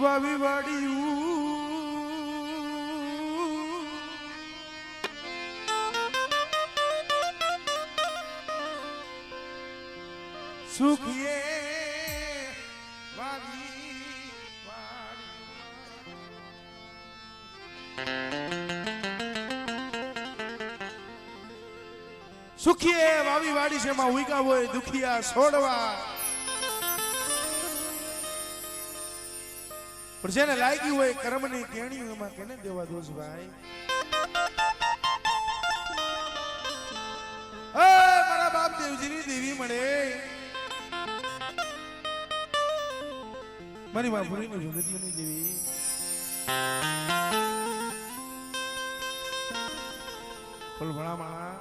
વાવી વાડી સુખીએ વાવી વાડી સુખીએ વાવી વાડી છે માં ઉઈકા હોય દુખિયા છોડવા પણ જેને લાગી હોય કર્મની કેણી એમાં કેને દેવા દોષ ભાઈ મારા બાપ દેવજીની દેવી મળે મારી માં ભૂરીની જુગતીઓની દેવી બોલ ભણા માણા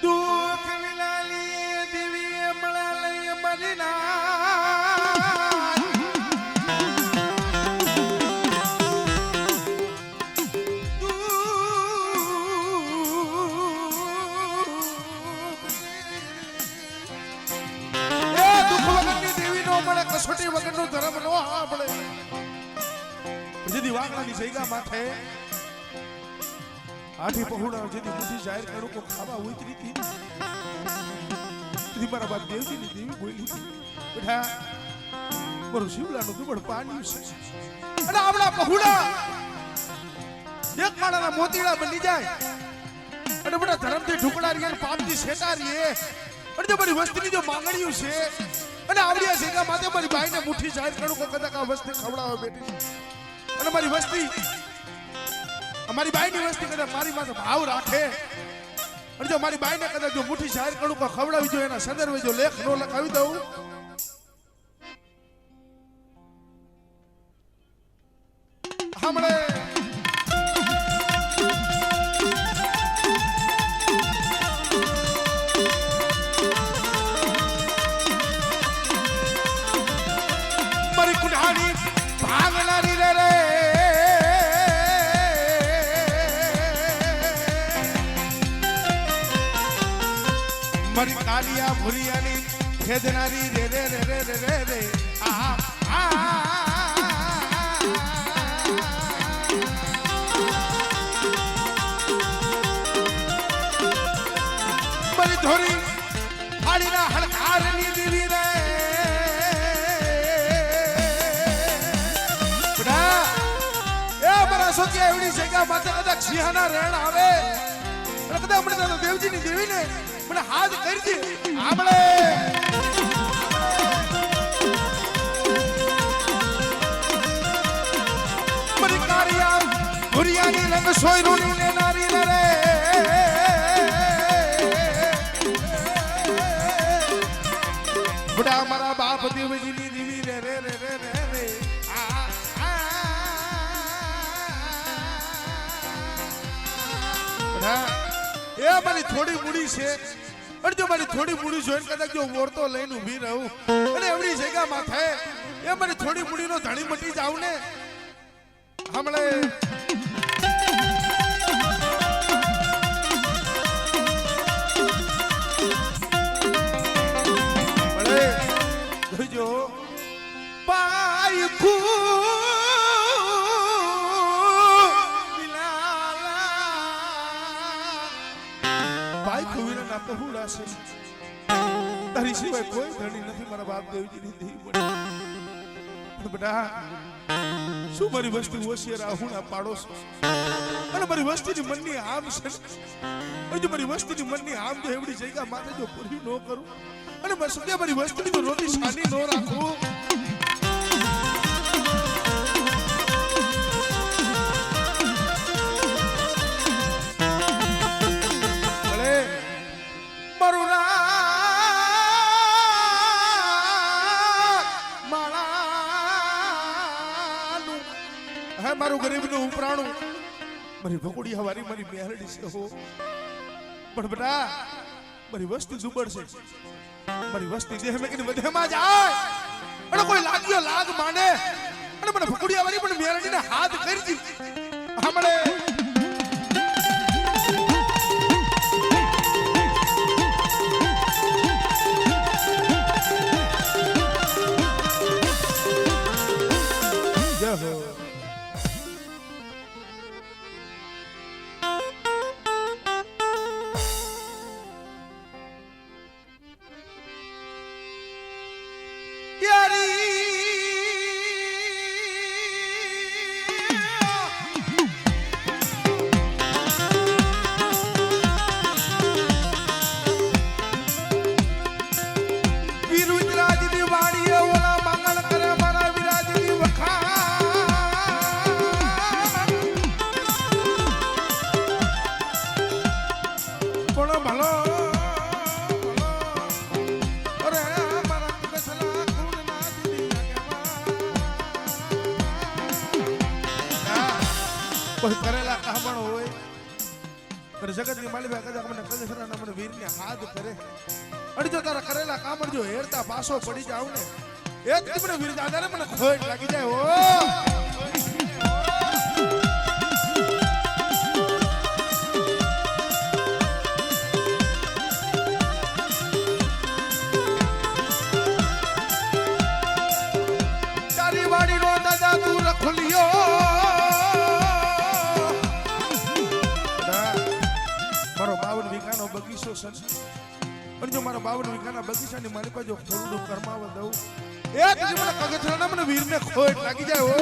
દુઃખ વિલાલી દેવી મળા લઈ મારી ના કસોટી વગરનો ધર્મ નો આપણે જેદી વાગણાની જઈગા માથે આઠી પહોળા જેદી મુઠી જાહેર કરું કો ખાવા ઉતરી હતી તી મારા બાપ દેવજીની દેવી બોલી બેઠા મારું શિવલાનું દુબળ પાણી છે અને આપણા પહોળા એક માળાના મોતીડા બની જાય અને બધા ધર્મથી ઢુકડા રીએ પાપથી શેટા રીએ અને જો બધી વસ્તીની જો માંગણીઓ છે અને આવડિયા શેગા માથે મારી બાઈને મુઠ્ઠી જાહેર કરું કો કદાચ આ વસ્તી ખવડાવે બેટી અને મારી વસ્તી અમારી બાઈની વસ્તી કદાચ મારી માથે ભાવ રાખે અને જો મારી બાઈને કદાચ જો મુઠ્ઠી જાહેર કરું કો ખવડાવી જો એના સંદર્ભે જો લેખ નો લખાવી દઉં હમણે મારી કાલિયા ભુરિયાની ખેદનારી રે રે રે રે રે રે રે આ મારી ધોરી હાડીના હળકારની દેવી રે બડા એ મારા સોચે એવડી જગ્યા માથે કદાચ સિંહના રેણ આવે અને કદાચ મને દેવજીની દેવીને મને હાથ કરી દે આમળે મારી કારિયા ભુરિયાની રંગ સોયરુની ને નારી રે બડા મારા બાપ દેવજીની દેવી રે રે રે રે રે રે એ મારી થોડી મૂડી છે અને જો મારી થોડી મૂડી જોઈને કદાચ જો ઓરતો લઈને ઊભી રહું અને એવડી જગ્યા માથે એ મારી થોડી મૂડીનો ધણી મટી જાવ ને હમણે મળે જોજો પાય પહોળા છે તારી સિવાય કોઈ ધણી નથી મારા બાપ દેવજીની દેવી પણ બેટા શું મારી વસ્તી હોશિયાર આહુણા પાડોશો અને મારી વસ્તીની મનની આમ છે અને જો મારી વસ્તીની મનની આમ જો એવડી જગ્યા માથે જો પૂરી ન કરું અને મારી વસ્તીની જો રોટી શાની ન રાખું મારું ગરીબનું ઉપરાણું મારી ભકુડી હવારી મારી મેહરડી છે હો પણ બેટા મારી વસ્તી દુબળ છે મારી વસ્તી દેહ મેં કે વધેમાં જાય અને કોઈ લાગ્યો લાગ માને અને મને ભકુડી હવારી પણ મેહરડીને હાથ કરી દી હમણે કોઈ કરેલા કામણો હોય પણ જગતની માલિકા કદાચ મને કગસરાના મને વીરને હાથ કરે અને જો તારા કરેલા કામણ જો હેરતા પાછો પડી જાવ ને એ જ મને વીર દાદાને મને ખોટ લાગી જાય ઓ મારો 52 વીઘાનો બગીચો છે અને જો મારા 52 વીઘાના બગીચાની મારી પાસે થોડું કરમાવ દઉં એક જ મને કગથરાના મને વીરને ખોટ લાગી જાય ઓ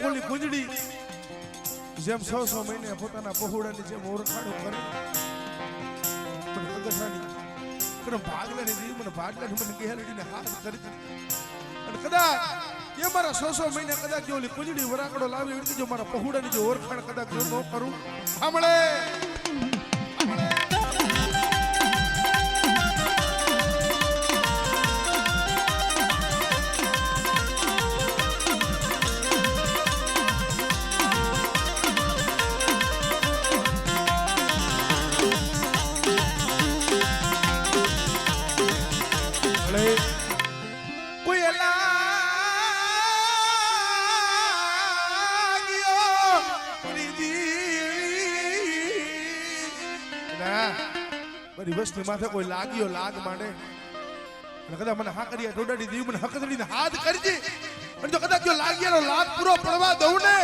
ઓલી કુંજડી જેમ 100 મહિને પોતાના પહોળાની જેમ ઓરખાડો કરે પણ કગસરાની મને ભાગલાની દી મને ભાગલાની મને ગેહરડીને હાથ કરી અને કદાચ એ મારા 100 મહિને કદાચ જો ઓલી કુંજડી વરાકડો લાવી એટલે જો મારા પહોળાની જો ઓરખાણ કદાચ જો ન કરું સાંભળે મારી વસ્તી માથે કોઈ લાગ્યો લાગ માંડે અને કદાચ મને હા કરી ડોડાડી દીવ મને હકદડીને હાથ કરજે અને જો કદાચ જો લાગ્યાનો લાગ પૂરો પડવા દઉં ને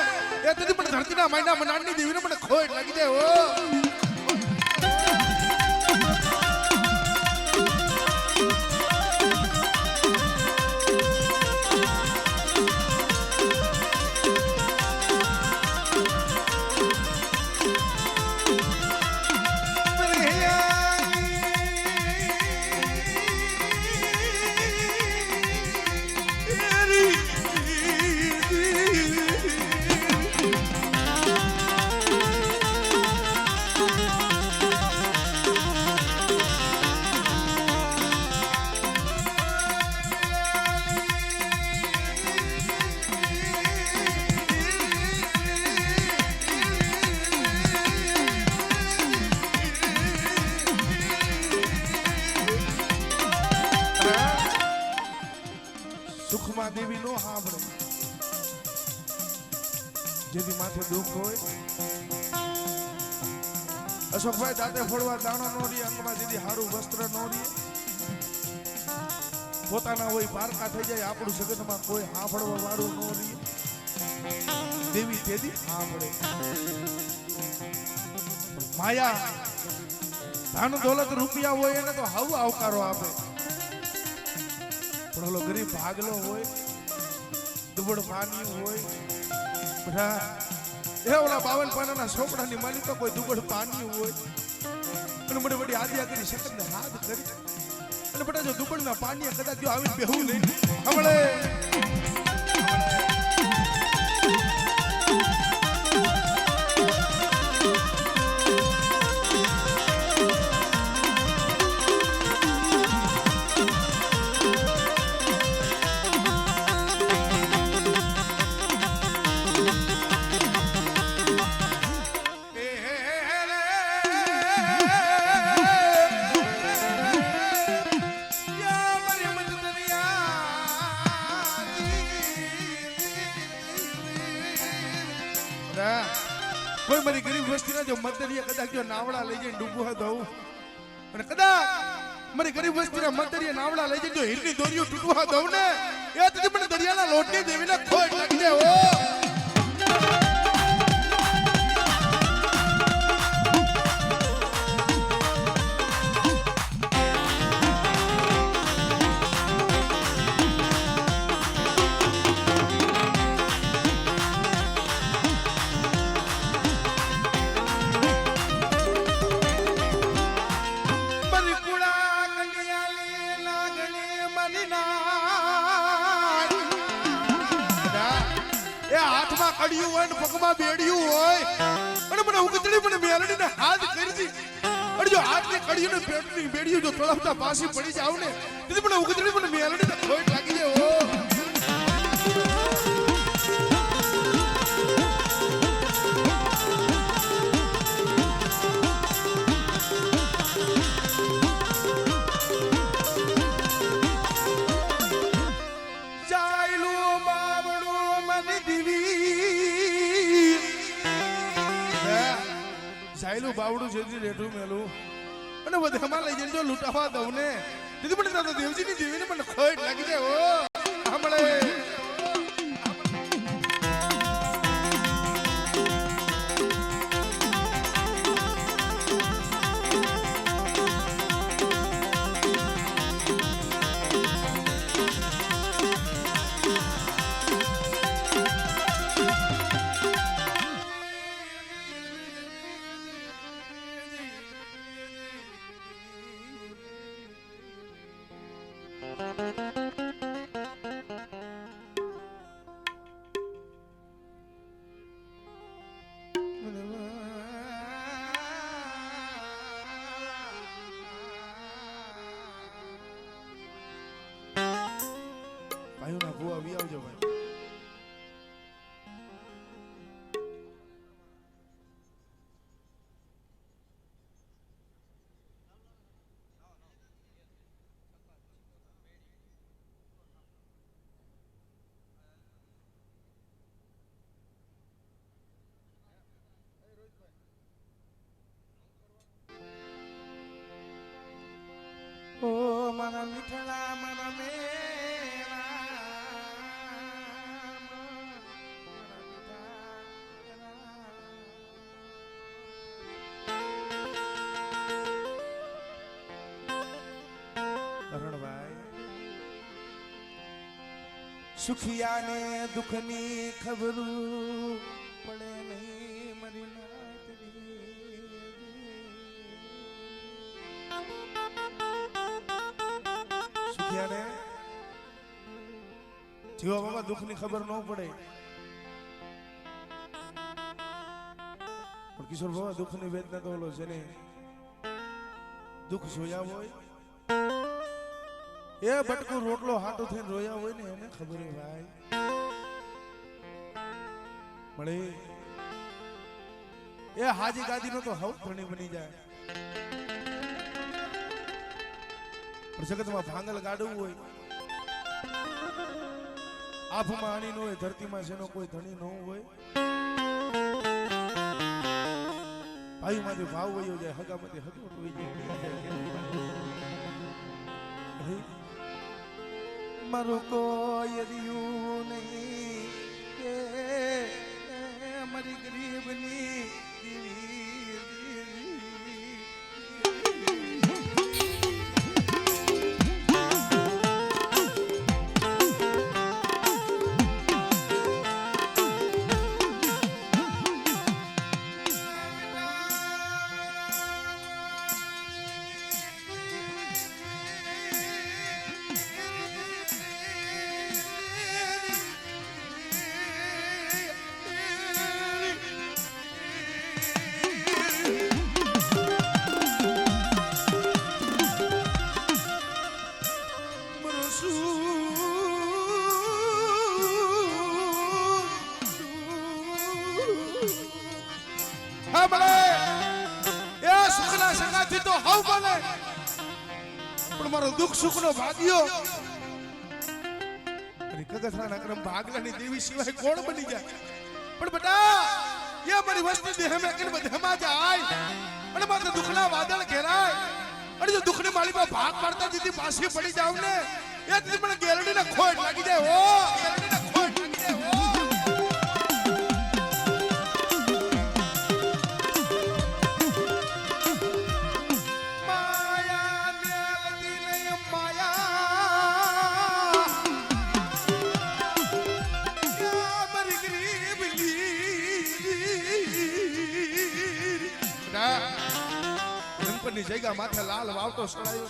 એ તેથી મને ધરતીના માયના મનાડની દેવીને મને ખોટ લાગી જાય ઓ સુખમાં દેવી નો સાંભળે જેથી માથે દુઃખ હોય અશોકભાઈ દાંતે ફોડવા દાણો નો રી અંગમાં જેથી હારું વસ્ત્ર નો રી પોતાના હોય પારકા થઈ જાય આપણું જગતમાં કોઈ સાંભળવા વાળું નો રી દેવી તેથી સાંભળે માયા ધન દોલત રૂપિયા હોય એને તો હવ આવકારો આપે પણ ઓલો ગરીબ ભાગલો હોય દુબળ પાણી હોય બધા એ ઓલા 52 પાનાના છોકરાની માલિક કોઈ દુબળ પાણી હોય અને મને વડી આદિયા કરી શકતને હાથ કરી અને બેટા જો દુબળના પાણી કદાચ જો આવીને બેહું નહીં હમણે વસ્તીના જો મતદરિયા કદાચ જો નાવડા લઈ જઈને ડૂબવા દઉં અને કદાચ મારી ગરીબ વસ્તીના મતદરિયા નાવડા લઈ જઈને જો હીરની દોરીઓ તૂટવા દઉં ને એ તો મને દરિયાના લોટની દેવીને ખોટ લાગી જાય ઓ કડિયું હોય ને પગમાં બેડિયું હોય અને મને ઉગતડી મને મેલડીને હાથ કરી અને જો હાથની કડિયું ને પેટની બેડિયું જો તળાવતા પાછી પડી જાવ ને તેથી મને ઉગતડી મને મેલડીને ખોટ લાગી જાય ઓ બાવડું છે રેઠું મેલું અને વધામાં લઈ જઈને જો લૂંટાવા દઉં ને તેથી મને દાદા દેવજીની દેવીને મને ખોટ લાગી જાય ઓ સાંભળે ભાઈઓના ભૂવા વી આવજો ભાઈ ઓ મારા મીઠડા મારા સુખિયાને દુઃખની ખબરું પડે નહીં મરી સુખિયાને જીવા બાબા દુઃખની ખબર ન પડે પણ કિશોર બાબા દુઃખની વેદના તો ઓલો છે ને દુઃખ જોયા હોય એ બટકું રોટલો હાટો થઈને રોયા હોય ને એને ખબર હે ભાઈ મળે એ હાજી ગાદીનો તો હવ ધણી બની જાય પણ જગતમાં ભાંગલ ગાડવું હોય આફમાં આણી ન હોય ધરતીમાં જેનો કોઈ ધણી ન હોય ભાઈમાંથી ભાવ વયો જાય હગામાંથી હગવટ વહી જાય મારું કોઈ રહ્યું નહીં કે મારી ગરીબની મારો દુઃખ સુખ નો ભાગ્યો કગથરાના ક્રમ ભાગલાની દેવી સિવાય કોણ બની જાય પણ બેટા ये मारी वस्ती देह में किन बधमा जाय अरे माते दुखना वादळ घेराय अरे जो दुखने माली पर भाग पड़ता जीती पासी पड़ी जाऊ ने ये ती મને ગેરડી ના ખોટ લાગી જાય ઓ ગેરડી ના ખોટ લાગી જાય ઓ ની જગ્યા માથે લાલ વાવટો સડાયો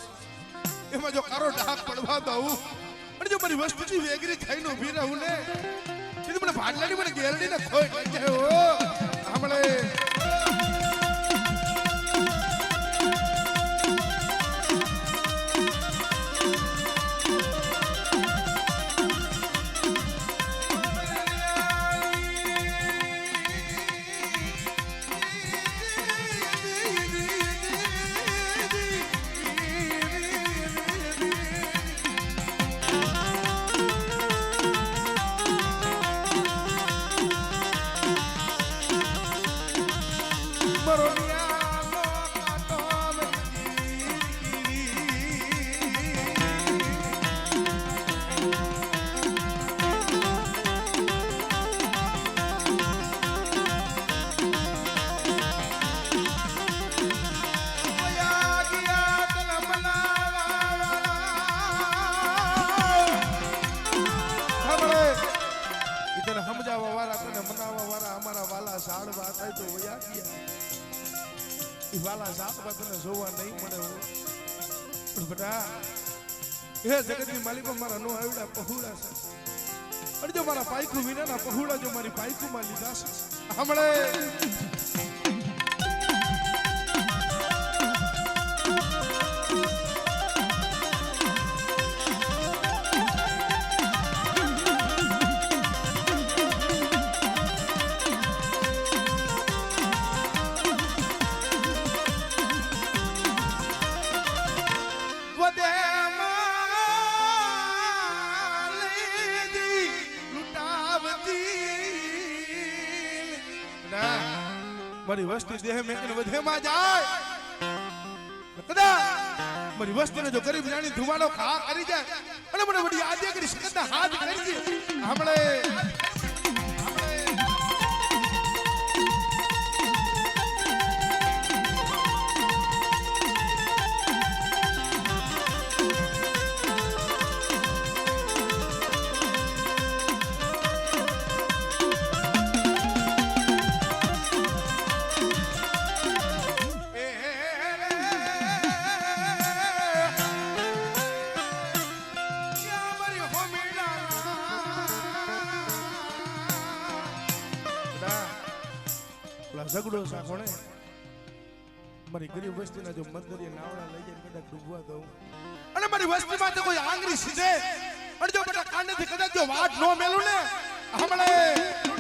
એમાં જો કારો ડાક પડવા દઉં અને જો મારી વસ્તુથી વેગરી થઈને ઊભી રહું ને એ મને ભાડલાની મને ગેરડી ને ખોઈ લાગી જાય ઓ હમણે વાલા સાપ તને જોવા નહીં મળે પણ બેટા એ જગતની માલિકો મારા નો આવડા પહુડા છે અને જો મારા પાઈકુ વિનાના પહુડા જો મારી પાઈકુ માં લીધા છે હમણે મારી વસ્તી દેહ મેકને વધેમાં જાય કદા મારી વસ્તીને જો ગરીબ જાણી ધુમાડો ખા કરી જાય અને મને વડી આજે કરી શકતા હાથ કરી હમણે ઝઘડો સાખોણે મારી ગરીબ વસ્તીના જો મંદિરે નાવડા લઈ જઈને કદાચ ડૂબવા દઉં અને મારી વસ્તીમાં તો કોઈ આંગળી સીધે અને જો બેટા કાંડેથી કદાચ જો વાટ નો મેલું ને હમણે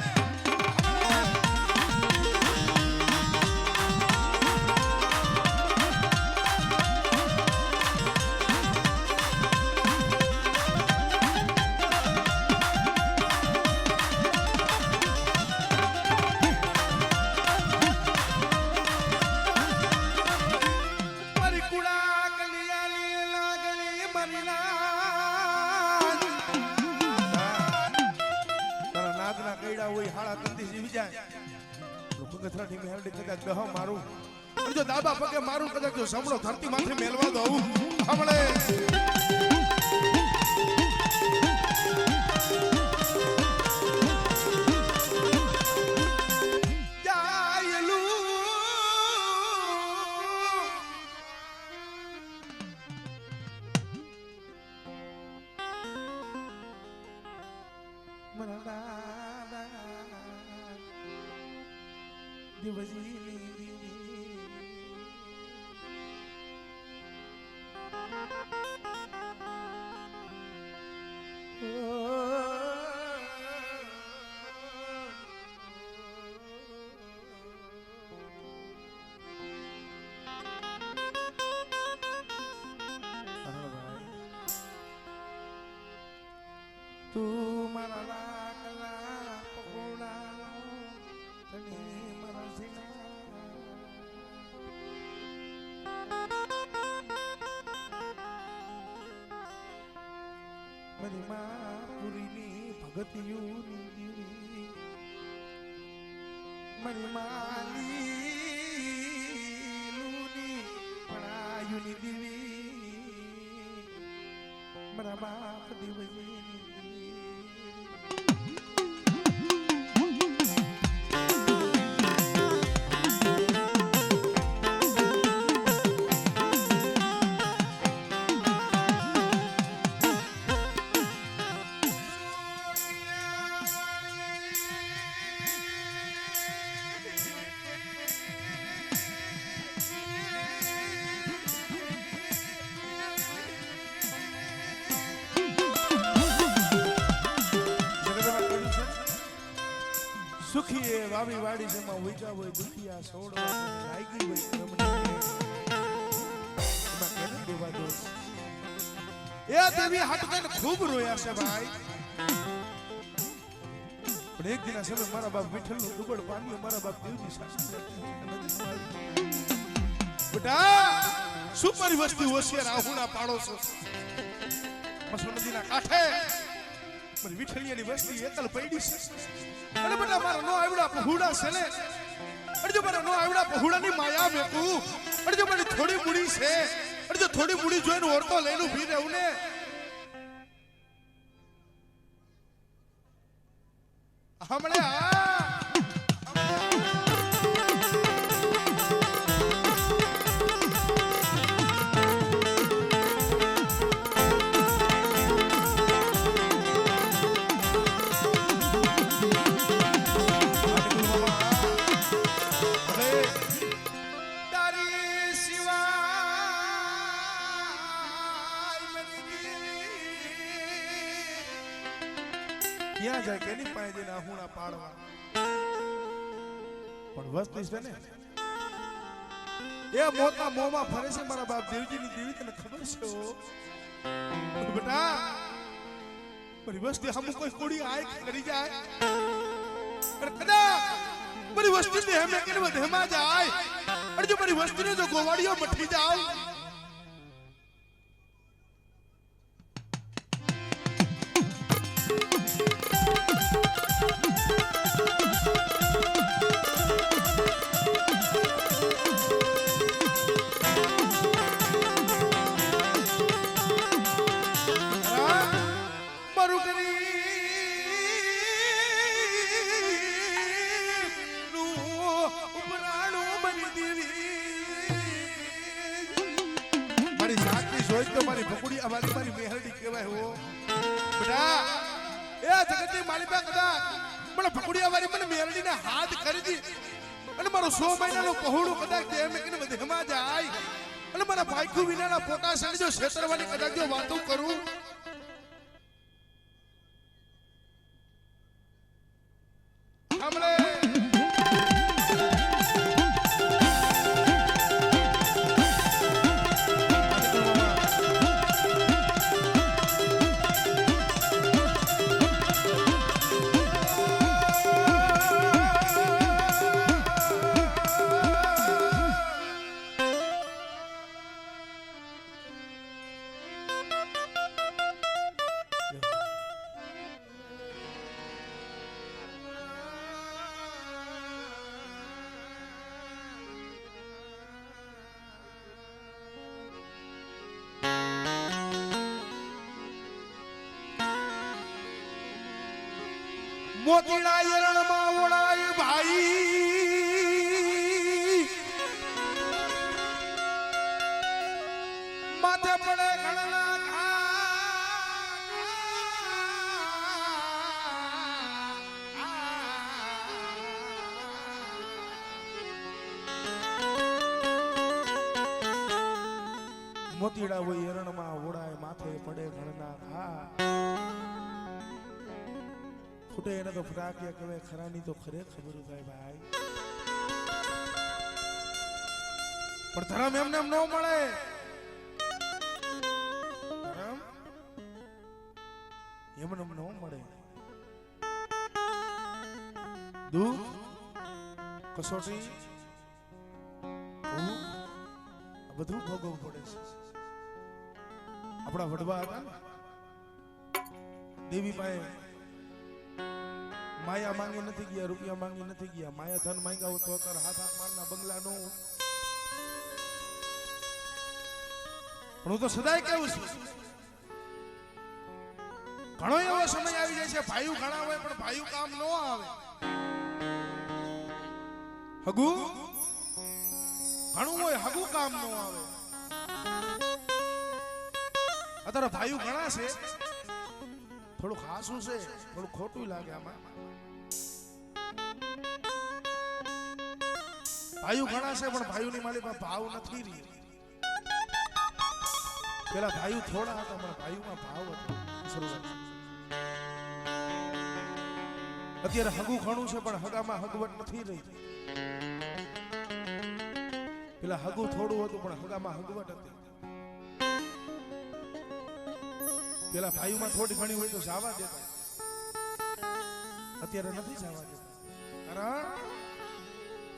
મારું જો દાબા પગે મારું કદાચ જો સમડો ધરતી માથે મેલવા દઉં હમણે તું મારા લાકલા પકોડાનો તને મરિમા પુરીની ભગતિયુની મરિમા લીલુની પણાયુની દેવી મારા બાપ દેવજી સુખીએ વાવી વાડી જેમાં ઉઈજા હોય દુખિયા સોડવા લાગી હોય રમણી એમાં કેને દેવા દોસ એ દેવી હટકન ખૂબ રોયા છે ભાઈ પણ એક દિન સમય મારા બાપ વિઠ્ઠલ નું દુબળ પાણી મારા બાપ દેવજી શાસન બેટા સુપર વસ્તી હોશિયાર આહુડા પાડો છો મસો નદીના કાંઠે મારી વિઠ્ઠલિયાની વસ્તી એકલ પડી છે અરે બેટા મારા નો આવડા પહોળા છે ને અરે જો મારા નો આવડા પહોળાની માયા મેકું અરે જો મારી થોડી મૂડી છે અરે જો થોડી મૂડી જોઈને ઓરતો લઈને ઊભી રહું ને હમણે ક્યાં જાય કેની પાસે જઈને આહુણા પાડવા પણ વસ્તી છે ને એ મોટા મોમાં ફરે છે મારા બાપ દેવજીની દેવી તને ખબર છે ઓ બેટા મારી વસ્તી હમ કોઈ કોડી આય કરી જાય અરે કદાચ મારી વસ્તી ને હમે કે વધેમાં જાય અરે જો મારી વસ્તીને જો ગોવાડીઓ મઠી જાવ મારી ભકુડી અમારી મારી મેહરડી કહેવાય હો બેટા એ જગતની માલિકા કદા મને ભકુડી અમારી મને મેહરડીને હાથ કરી દી અને મારો 100 મહિનાનો પહોળું કદાચ દેહ મે કે વધેમાં જાય અને મારા ભાઈકુ વિનાના પોટા સડી જો છેતરવાની કદાચ જો વાતો કરું સાંભળે મોતીડા યરણમાં ઓળાય ભાઈ માથે પડે ઘણા મોતીડા હોય યરણમાં ઓળાય માથે પડે ઘણા ઘા ફૂટે એને તો ફટાકિયા કહેવાય ખરાની તો ખરે ખબર થાય ભાઈ પણ ધર્મ એમને એમ ન મળે ધર્મ એમને એમ ન મળે દુઃખ કસોટી બધું ભોગવવું પડે છે આપણા વડવા હતા ને દેવી પાસે માયા માંગી નથી ગયા, રૂપિયા માંગી નથી ગયા. માયા ધન માંગ્યા હોત તો અત્યારે હાથ હાથ મારના બંગલા નો. પણ હું તો સદાય કેવું છું, ઘણો એવો સમય આવી જાય છે ભાઈઓ ઘણા હોય પણ ભાઈઓ કામ ન આવે. હગુ ઘણું હોય, હગુ કામ ન આવે. અત્યારે ભાઈઓ ઘણા છે, થોડું ખાસું છે, થોડું ખોટું લાગે આમાં. ભાઈઓ ઘણા છે પણ ભાઈઓની માલી પાસે ભાવ નથી રહી. પેલા ભાઈઓ થોડા હતા પણ ભાઈઓમાં ભાવ હતો. અત્યારે હગું ઘણું છે પણ હગામાં હગવટ નથી રહી. પેલા હગું થોડું હતું પણ હગામાં હગવટ હતી. પેલા ભાઈઓમાં થોડી ઘણી હોય તો જવા દેતા, અત્યારે નથી જવા દેતા. કારણ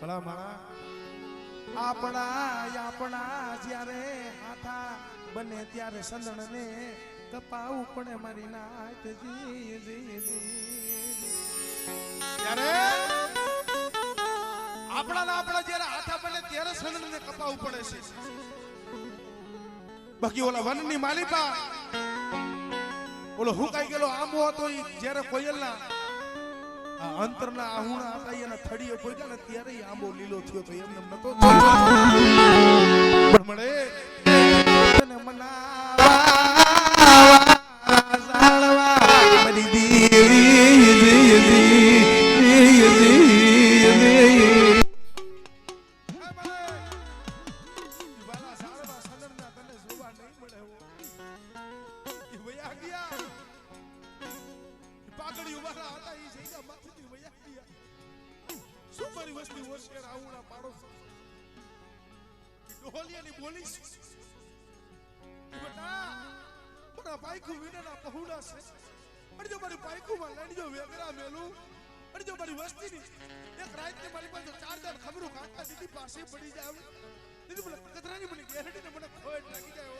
ભલા માણા આપણા જ્યારે હાથા બને ત્યારે સંદણને કપાવું પડે મારી નાથ ત્યારે આપણા જ્યારે હાથા બને ત્યારે સંદણને કપાવું પડે છે. બાકી ઓલા વનની માલિકા ઓલો હુકાઈ ગયેલો આંબો હતો, જ્યારે કોયલના અંતરના આહુણા હતા એના થડીએ પોગ્યા ને ત્યારે આંબો લીલો થયો તો એમને નતો પણ મળે તને મનાવા મરી પાસે પડી જાવ દીદી મને કતરાની મને ગેરંટી ને મને ખોટ લાગી જાય.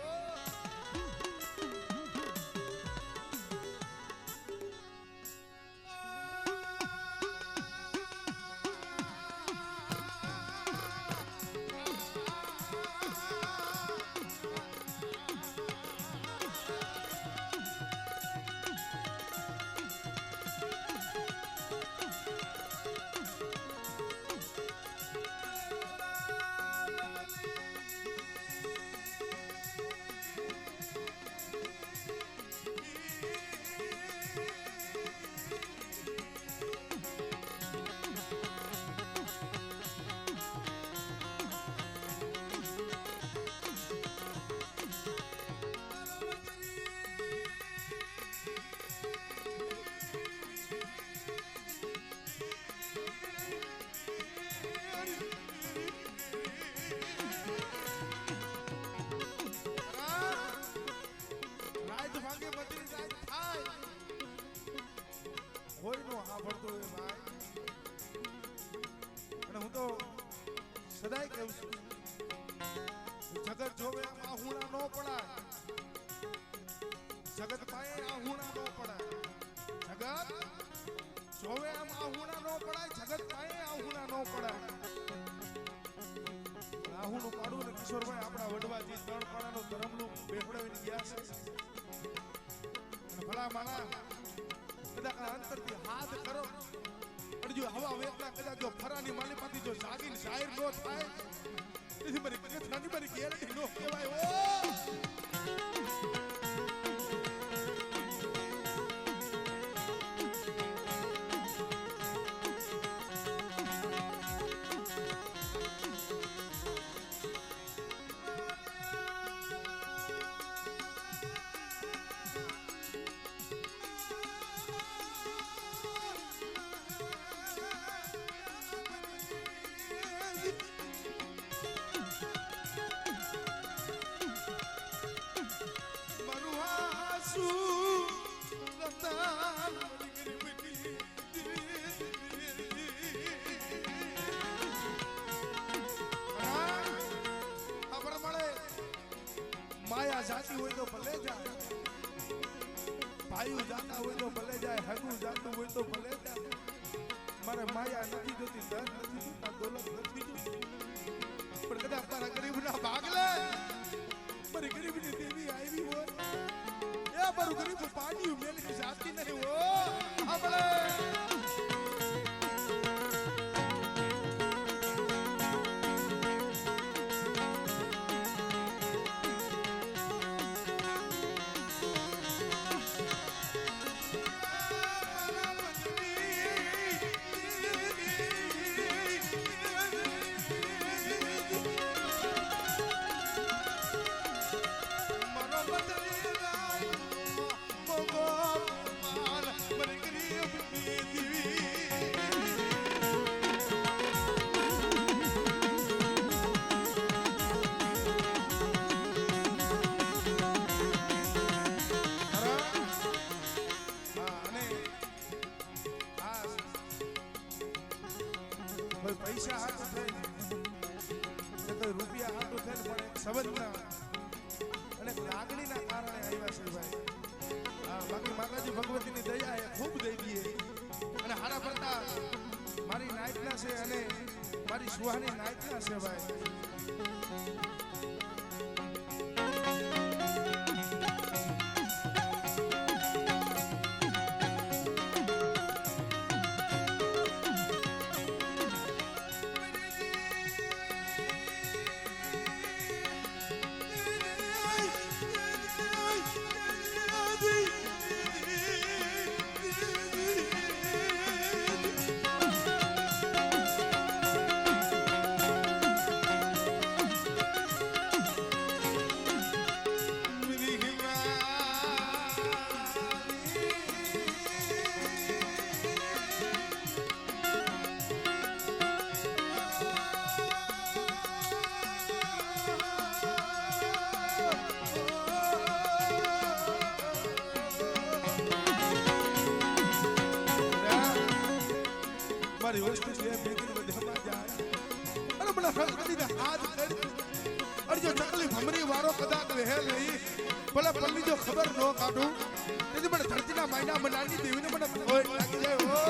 સદાય કહું છું જગત જોવે આહુણા નો પડાય, જગત પાસે આહુણા નો પડાય. જગત જોવે આમ આહુણા નો પડાય, જગત પાસે આહુણા નો પડાય. આહુણું પાડું ને કિશોરભાઈ આપણા વડવાજી 3 પાડાનો ધર્મનું બેહડાવીને ગયા છે. અને ભલા માણા કદાચ અંતરથી હાથ કરો જો હવા વેતના કદાચ જો ફરાની માલિપાથી જો જાગીને જાહેર નો થાય તેથી મારી કથાની મારી ગેરંટી નો કહેવાય. માયા જાતી હોય તો ભલે જાય, ભાઈઓ જાતા હોય તો ભલે જાય, હગું જાતું હોય તો ભલે જાય. મારે માયા નથી જોતી, ધન નથી જોતા, દોલત નથી જોતી, પણ કદાચ મારા ગરીબના ભાગલે મારી ગરીબની દેવી આવી હોય, એ મારું ગરીબ પાણી મેલી જાતી નહીં હો. આપણે પૈસા હાથું થઈને રૂપિયા હાથું થઈને પણ એક સંબંધના અને લાગણીના કારણે આવ્યા છે ભાઈ. હા, બાકી માતાજી ભગવતીની દયા એ ખૂબ દઈ દઈએ અને હારા પડતા મારી નાયકના છે અને મારી સુહાની નાયકના છે ભાઈ. મારી વસ્તુ છે ભેગી બધામાં જાય અને મને ફરકડીને હાથ કરી અને જો તકલીફ હમરી વારો કદાચ રહે નહીં ભલે પલ્લી જો ખબર ન કાઢું તેથી મને ધરતીના માયના બનાની દેવીને મને કોઈ લાગી જાય હો.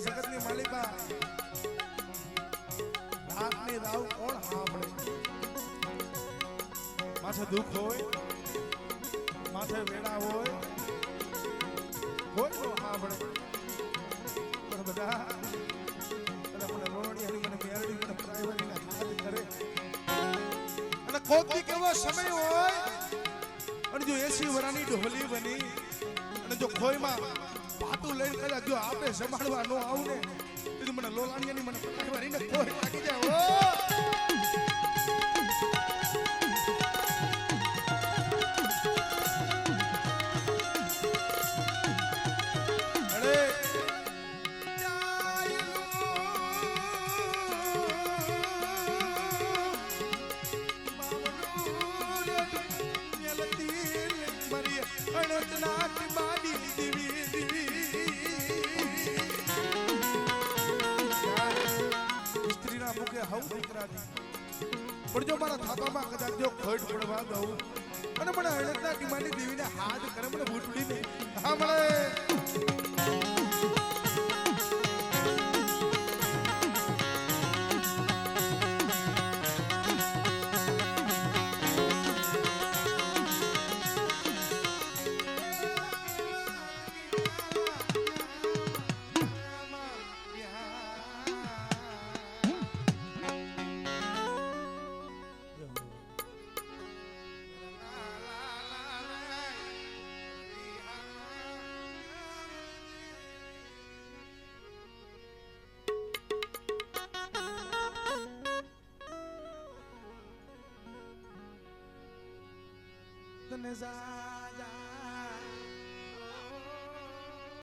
જગતની માલિકા રાતની રાવ કોણ સાંભળે? માથે દુઃખ હોય, માથે વેડા હોય, કોઈ નો સાંભળે પણ બધા મને રોણિયાની મને મેરડી મને પ્રાઇવેટના હાથ કરે અને કોઈક કેવો સમય હોય અને જો 80 વર્ષની ઢોલી બની અને જો ખોઈમાં પાતું લઈને કદાચ જો આપણે સંભાળવા ન આવું ને તો મને લોલાણીયાની મને પ્રાઇવેટને કોઈ લાગી જાય ઓ. પણ જો મારા થાપામાં કદાચ જો ખોટ પડવા દઉં અને મને અણતના કિમાની દેવીને હાથ કરે મને ભૂટડીને હા મળે લઈને જા